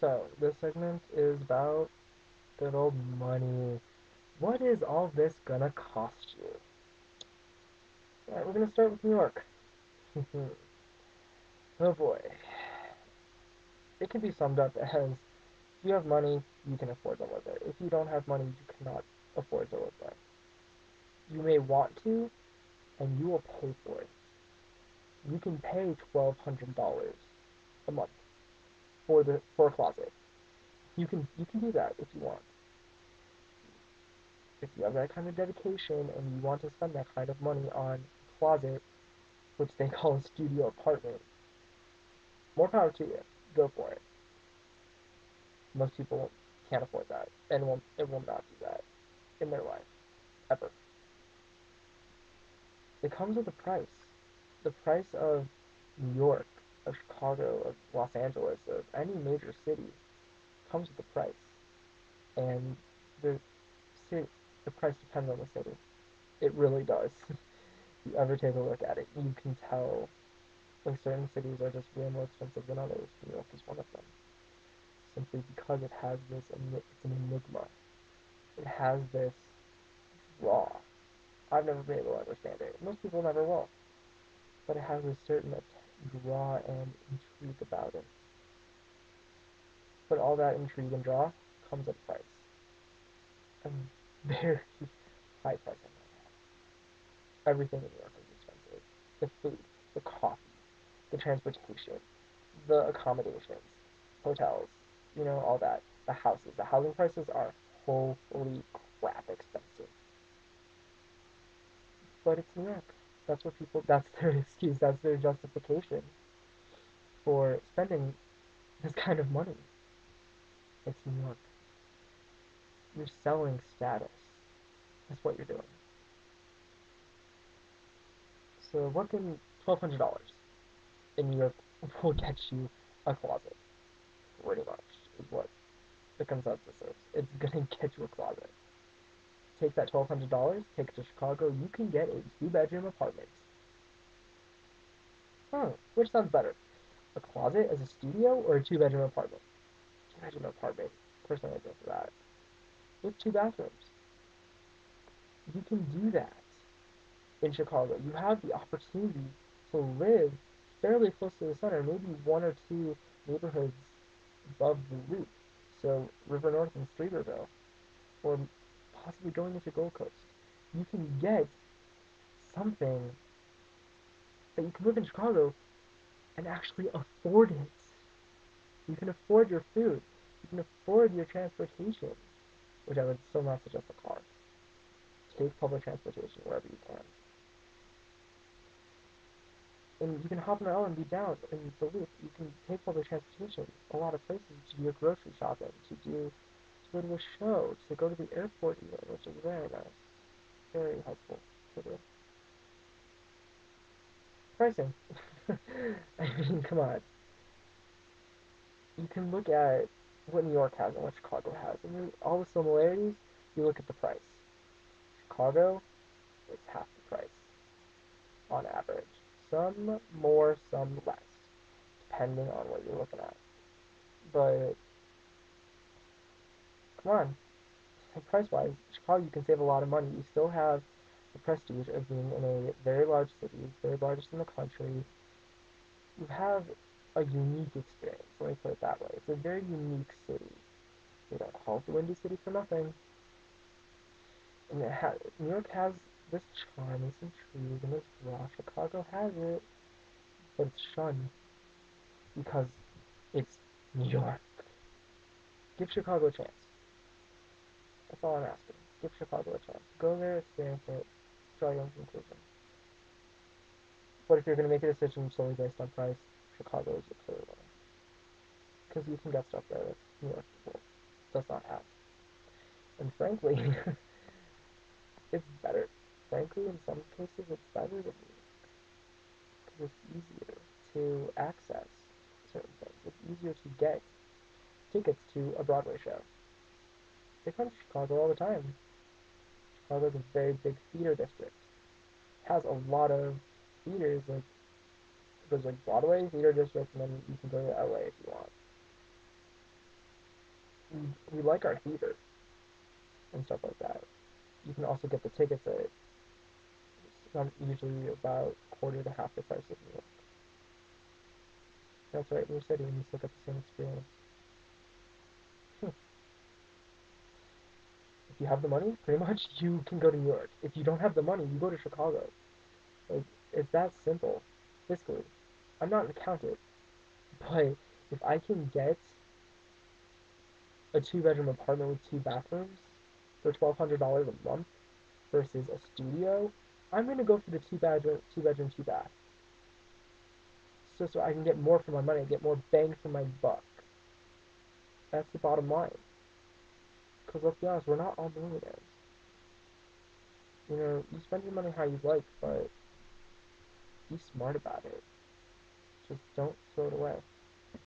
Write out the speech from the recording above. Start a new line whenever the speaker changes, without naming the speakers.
So, this segment is about good old money. What is all this gonna cost you? Alright, we're gonna start with New York. Oh boy. It can be summed up as if you have money, you can afford to live there. If you don't have money, you cannot afford to live there. You may want to, and you will pay for it. You can pay $1,200 a month for a closet. You can do that if you want. If you have that kind of dedication and you want to spend that kind of money on a closet, which they call a studio apartment, more power to you. Go for it. Most people can't afford that and will not do that in their life ever. It comes with a price. The price of New York, of Chicago, of Los Angeles, of any major city comes with a price, and the the price depends on the city. It really does. If you ever take a look at it, you can tell like certain cities are just way more expensive than others. New York is one of them, simply because it has this. It's an enigma. It has this draw. I've never been able to understand it. Most people never will, but it has a certain draw and intrigue about it. But all that intrigue and draw comes at a price, a very high price. Everything in New York is expensive. The food, the coffee, the transportation, the accommodations, hotels, all that. The houses. The housing prices are holy crap expensive. But it's New York. That's their excuse, that's their justification for spending this kind of money. It's New York. You're selling status. That's what you're doing. So what can $1,200 in New York will get you a closet? Pretty much is what the consensus is. It's gonna get you a closet. Take that $1,200, take it to Chicago, you can get a two-bedroom apartment. Oh, which sounds better? A closet as a studio or a two-bedroom apartment? Two-bedroom apartment. Personally, I go for that. With two bathrooms. You can do that in Chicago. You have the opportunity to live fairly close to the center, maybe one or two neighborhoods above the loop. So River North and Streeterville, or possibly going into Gold Coast. You can get something that you can live in Chicago and actually afford it. You can afford your food. You can afford your transportation, which I would still not suggest a car. Take public transportation wherever you can. And you can hop on the L and be down in the loop. You can take public transportation a lot of places to do your grocery shopping, to go to a show, to go to the airport even, which is very nice. Very helpful to do. Pricing. I mean, come on. You can look at what New York has and what Chicago has, and all the similarities. You look at the price. Chicago, it's half the price on average. Some more, some less, depending on what you're looking at. But come on, price-wise, Chicago, you can save a lot of money. You still have the prestige of being in a very large city, very largest in the country. You have a unique experience. Let me put it that way. It's a very unique city. They don't call it the Windy City for nothing. And New York has this charm, this intrigue, and this draw. Chicago has it, but it's shunned because it's New York. Give Chicago a chance. That's all I'm asking. Give Chicago a chance. Go there, experience it, draw your own conclusion. But if you're going to make a decision solely based on price, Chicago is your clear winner. Because you can get stuff there that New York does not have. And frankly, it's better. Frankly, in some cases, it's better than New York. Because it's easier to access certain things. It's easier to get tickets to a Broadway show. They come to Chicago all the time. Chicago's a very big theater district. It has a lot of theaters, like there's like Broadway, theater district, and then you can go to LA if you want. we like our theater and stuff like that. You can also get the tickets at usually about quarter to half the price of New York. That's right, in your city, and you still get the same experience. Hmm. If you have the money, pretty much you can go to New York. If you don't have the money, you go to Chicago. Like, it's that simple. Fiscally, I'm not an accountant, but if I can get a two-bedroom apartment with two bathrooms for $1,200 a month versus a studio, I'm gonna go for the two bedroom, two bath. So I can get more for my money, get more bang for my buck. That's the bottom line. Because let's be honest, we're not all millionaires. You spend your money how you like, but be smart about it. Just don't throw it away.